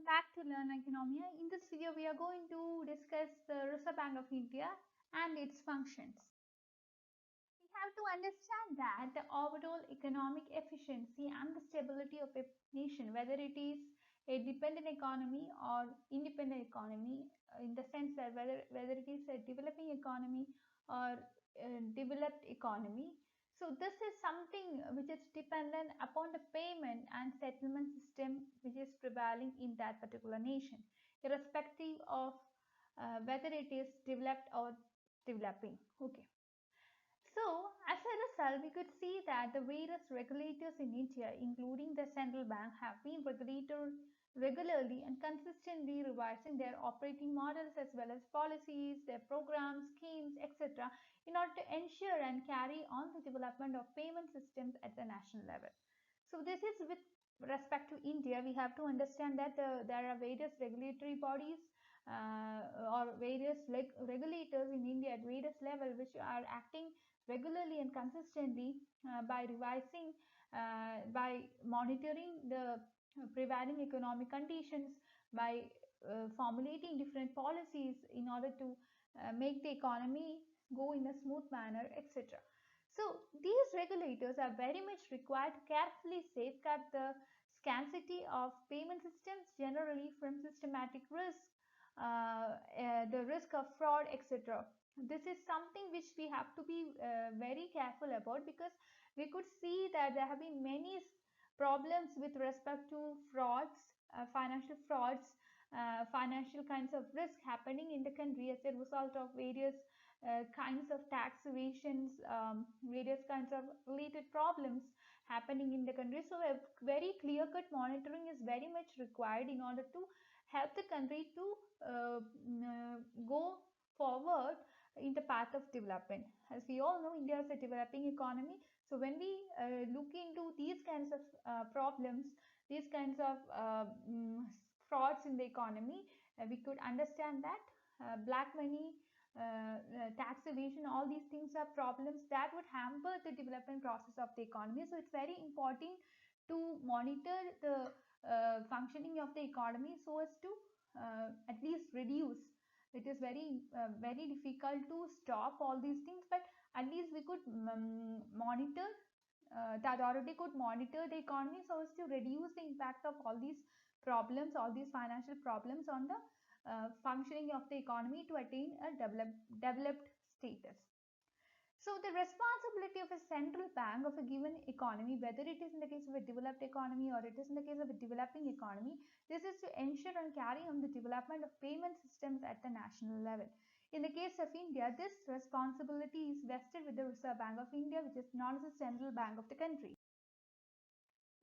welcome back to Learn Economia. In this video, we are going to discuss the Reserve Bank of India and its functions. We have to understand that the overall economic efficiency and the stability of a nation, whether it is a dependent economy or independent economy, in the sense that whether it is a developing economy or a developed economy. So this is something which is dependent upon the payment and settlement system which is prevailing in that particular nation, irrespective of whether it is developed or developing. Okay. So, as a result, we could see that the various regulators in India, including the central bank, have been regularly and consistently revising their operating models as well as policies, their programs, schemes, etc., in order to ensure and carry on the development of payment systems at the national level. So, this is with respect to India. We have to understand that there are various regulatory bodies or various regulators in India at various levels which are acting regularly and consistently by revising, by monitoring the prevailing economic conditions, by formulating different policies in order to make the economy go in a smooth manner, etc. So these regulators are very much required to carefully safeguard the scarcity of payment systems generally from systematic risk, the risk of fraud, etc. This is something which we have to be very careful about, because we could see that there have been many problems with respect to frauds, financial frauds, financial kinds of risk happening in the country as a result of various kinds of tax evasions, various kinds of related problems happening in the country. So a very clear-cut monitoring is very much required in order to help the country to go forward in the path of development. As we all know, India is a developing economy. So when we look into these kinds of problems, these kinds of frauds in the economy, we could understand that black money, tax evasion, all these things are problems that would hamper the development process of the economy. So it's very important to monitor the functioning of the economy so as to at least reduce. It is very difficult to stop all these things, but at least we could monitor, the authority could monitor the economy so as to reduce the impact of all these problems, all these financial problems on the functioning of the economy to attain a developed status. So the responsibility of a central bank of a given economy, whether it is in the case of a developed economy or it is in the case of a developing economy, this is to ensure and carry on the development of payment systems at the national level. In the case of India, this responsibility is vested with the Reserve Bank of India, which is known as the central bank of the country.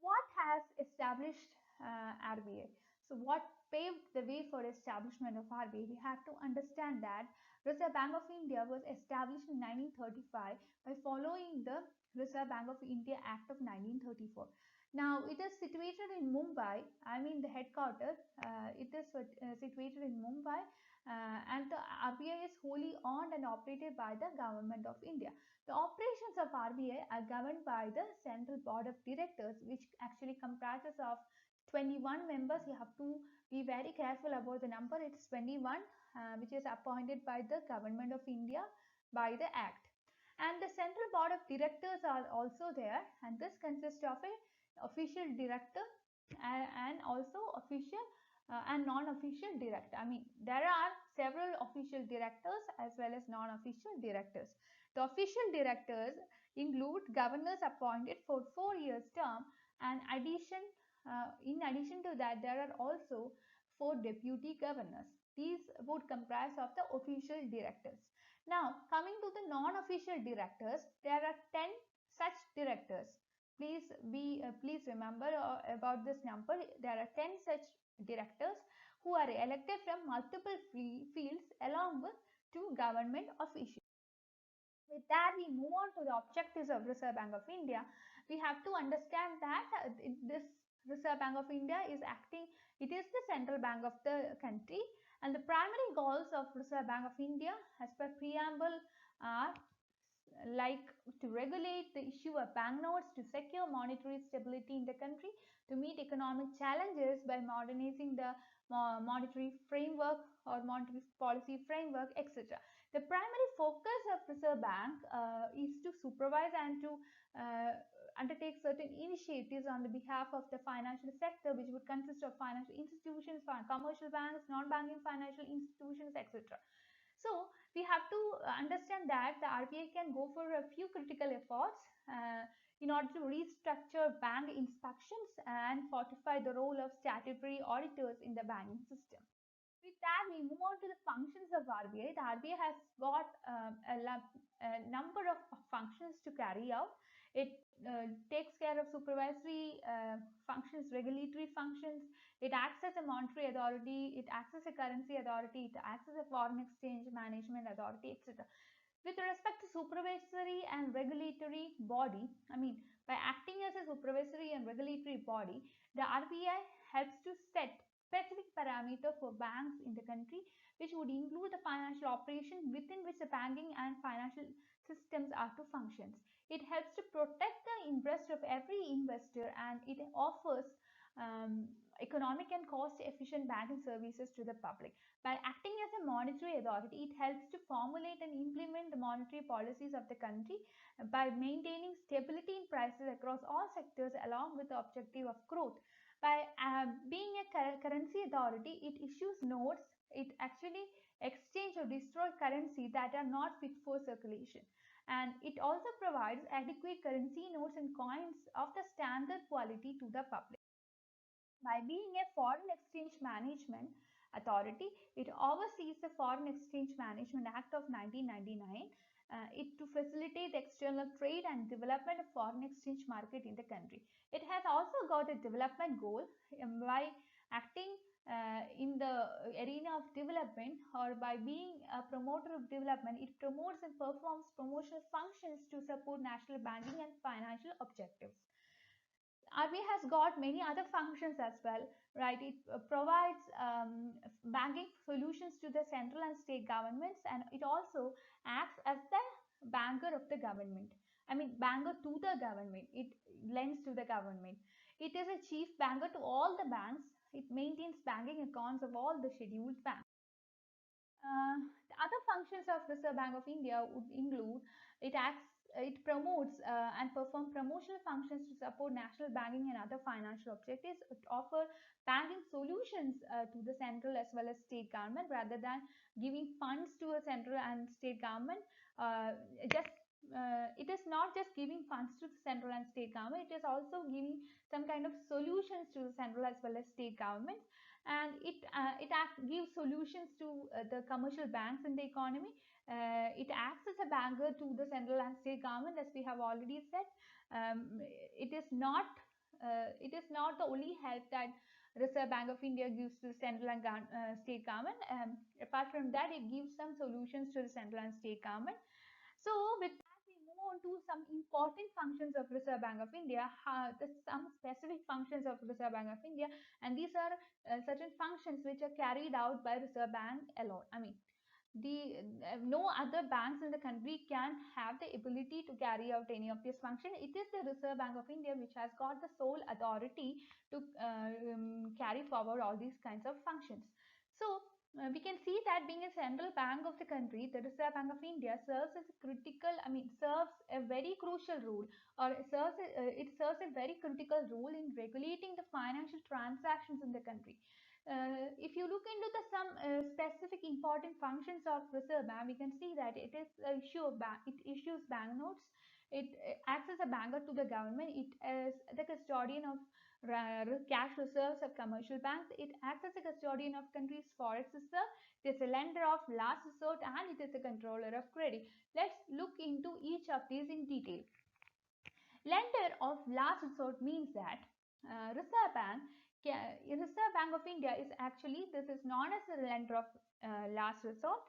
What has established RBI? So what paved the way for establishment of RBI? We have to understand that Reserve Bank of India was established in 1935 by following the Reserve Bank of India Act of 1934. Now it is situated in Mumbai. I mean the headquarters. It is situated in Mumbai, and the RBI is wholly owned and operated by the Government of India. The operations of RBI are governed by the Central Board of Directors, which actually comprises of 21 members. You have to be very careful about the number. It's 21, which is appointed by the Government of India by the Act. And the Central Board of Directors are also there, and this consists of a official director and also official and non-official director. I mean, there are several official directors as well as non-official directors. The official directors include governors appointed for 4 years term, and in addition to that, there are also 4 deputy governors. These would comprise of the official directors. Now, coming to the non-official directors, there are 10 such directors. Please remember about this number. There are 10 such directors who are elected from multiple fields along with 2 government officials. With that, we move on to the objectives of Reserve Bank of India. We have to understand that this Reserve Bank of India is acting, it is the central bank of the country, and the primary goals of Reserve Bank of India as per preamble are like to regulate the issue of banknotes, to secure monetary stability in the country, to meet economic challenges by modernizing the monetary framework or monetary policy framework, etc. The primary focus of Reserve Bank is to supervise and to uh, undertake certain initiatives on the behalf of the financial sector, which would consist of financial institutions, commercial banks, non-banking financial institutions, etc. So we have to understand that the RBI can go for a few critical efforts in order to restructure bank inspections and fortify the role of statutory auditors in the banking system. With that, we move on to the functions of RBI. The RBI has got a number of functions to carry out. It takes care of supervisory functions, regulatory functions. It acts as a monetary authority. It acts as a currency authority. It acts as a foreign exchange management authority, etc. With respect to supervisory and regulatory body, by acting as a supervisory and regulatory body, the RBI helps to set specific parameter for banks in the country, which would include the financial operation within which the banking and financial systems are to function. It helps to protect the interest of every investor, and it offers um, economic and cost efficient banking services to the public. By acting as a monetary authority, it helps to formulate and implement the monetary policies of the country by maintaining stability in prices across all sectors along with the objective of growth. By being a currency authority, it issues notes. It actually exchange or destroy currency that are not fit for circulation. And it also provides adequate currency notes and coins of the standard quality to the public. By being a foreign exchange management authority, it oversees the Foreign Exchange Management Act of 1999 it to facilitate the external trade and development of foreign exchange market in the country. It has also got a development goal by acting in the arena of development, or by being a promoter of development. It promotes and performs promotional functions to support national banking and financial objectives. RBI has got many other functions as well, right? It provides banking solutions to the central and state governments, and it also acts as the banker of the government. Banker to the government. It lends to the government. It is a chief banker to all the banks. It maintains banking accounts of all the scheduled banks. The other functions of Reserve Bank of India would include it promotes and perform promotional functions to support national banking and other financial objectives. It offer banking solutions to the central as well as state government, rather than giving funds to a central and state government. Just it is not just giving funds to the central and state government. It is also giving some kind of solutions to the central as well as state governments, and gives solutions to the commercial banks in the economy. It acts as a banker to the central and state government, as we have already said. It is not the only help that Reserve Bank of India gives to the central and state government. Apart from that, it gives some solutions to the central and state government. So with that, we move on to some important functions of Reserve Bank of India, some specific functions of Reserve Bank of India, and these are certain functions which are carried out by Reserve Bank alone. No other banks in the country can have the ability to carry out any of these functions. It is the Reserve Bank of India which has got the sole authority to carry forward all these kinds of functions. So we can see that being a central bank of the country, the Reserve Bank of India serves as a serves a very crucial role, or it serves a very critical role in regulating the financial transactions in the country. If you look into the some specific important functions of Reserve Bank, we can see that it is it issues banknotes. It acts as a banker to the government. It is the custodian of cash reserves of commercial banks. It acts as a custodian of country's forex reserve. It is a lender of last resort, and it is a controller of credit. Let's look into each of these in detail. Lender of last resort means that Reserve Bank of India is actually, this is known as a lender of last resort.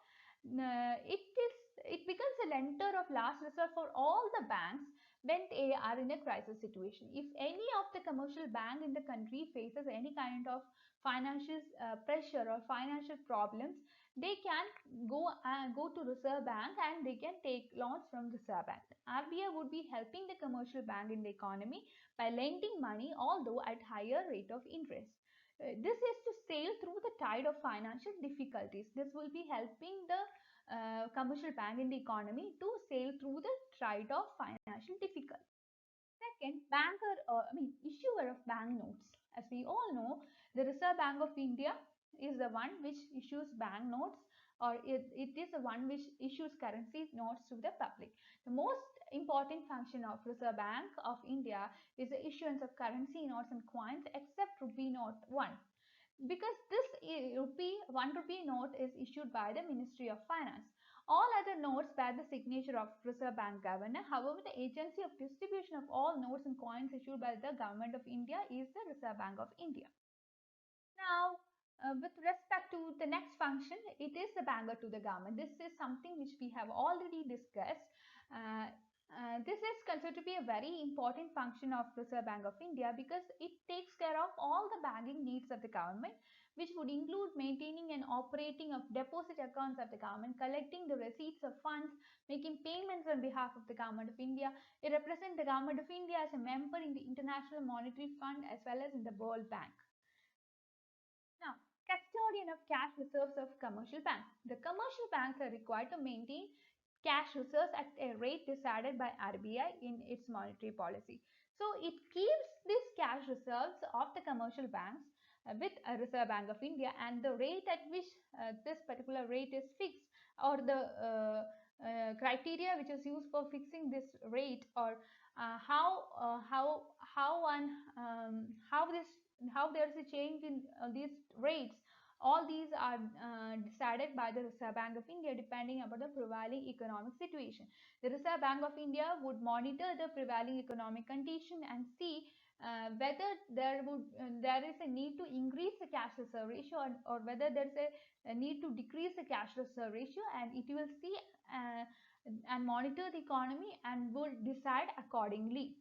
It becomes a lender of last resort for all the banks when they are in a crisis situation. If any of the commercial bank in the country faces any kind of financial pressure or financial problems, they can go to Reserve Bank and they can take loans from Reserve Bank. RBI would be helping the commercial bank in the economy by lending money, although at higher rate of interest. This is to sail through the tide of financial difficulties. This will be helping the commercial bank in the economy to sail through the tide of financial difficulty. Second, issuer of bank notes. As we all know, the Reserve Bank of India is the one which issues bank notes, or it is the one which issues currency notes to the public. The most important function of Reserve Bank of India is the issuance of currency notes and coins except rupee note 1, because this rupee 1 rupee note is issued by the Ministry of Finance. All other notes bear the signature of Reserve Bank Governor. However, the agency of distribution of all notes and coins issued by the Government of India is the Reserve Bank of India. Now, with respect to the next function, it is the banker to the government. This is something which we have already discussed. This is considered to be a very important function of Reserve Bank of India because it takes care of all the banking needs of the government, which would include maintaining and operating of deposit accounts of the government, collecting the receipts of funds, making payments on behalf of the Government of India. It represents the Government of India as a member in the International Monetary Fund as well as in the World Bank. Now, custodian of cash reserves of commercial banks. The commercial banks are required to maintain cash reserves at a rate decided by RBI in its monetary policy. So it keeps these cash reserves of the commercial banks with a Reserve Bank of India, and the rate at which this particular rate is fixed, or the criteria which is used for fixing this rate, or how there's a change in these rates, all these are decided by the Reserve Bank of India depending upon the prevailing economic situation. The Reserve Bank of India would monitor the prevailing economic condition and see whether there is a need to increase the cash reserve ratio, or whether there is a need to decrease the cash reserve ratio, and it will see and monitor the economy and will decide accordingly.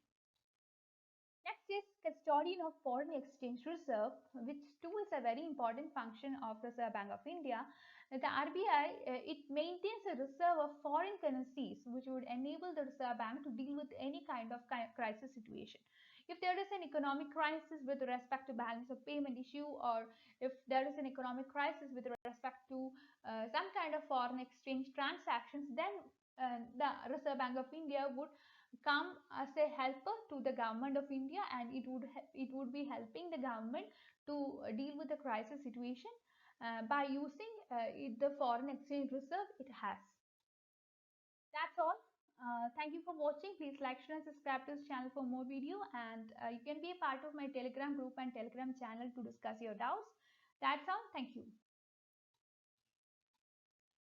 Next is custodian of foreign exchange reserve, which too is a very important function of Reserve Bank of India. The RBI, it maintains a reserve of foreign currencies, which would enable the Reserve Bank to deal with any kind of crisis situation. If there is an economic crisis with respect to balance of payment issue, or if there is an economic crisis with respect to some kind of foreign exchange transactions, then the Reserve Bank of India would come as a helper to the Government of India, and it would be helping the government to deal with the crisis situation by using the foreign exchange reserve it has. That's all. Thank you for watching. Please like, share and subscribe to this channel for more video, and you can be a part of my Telegram group and Telegram channel to discuss your doubts. That's all. Thank you.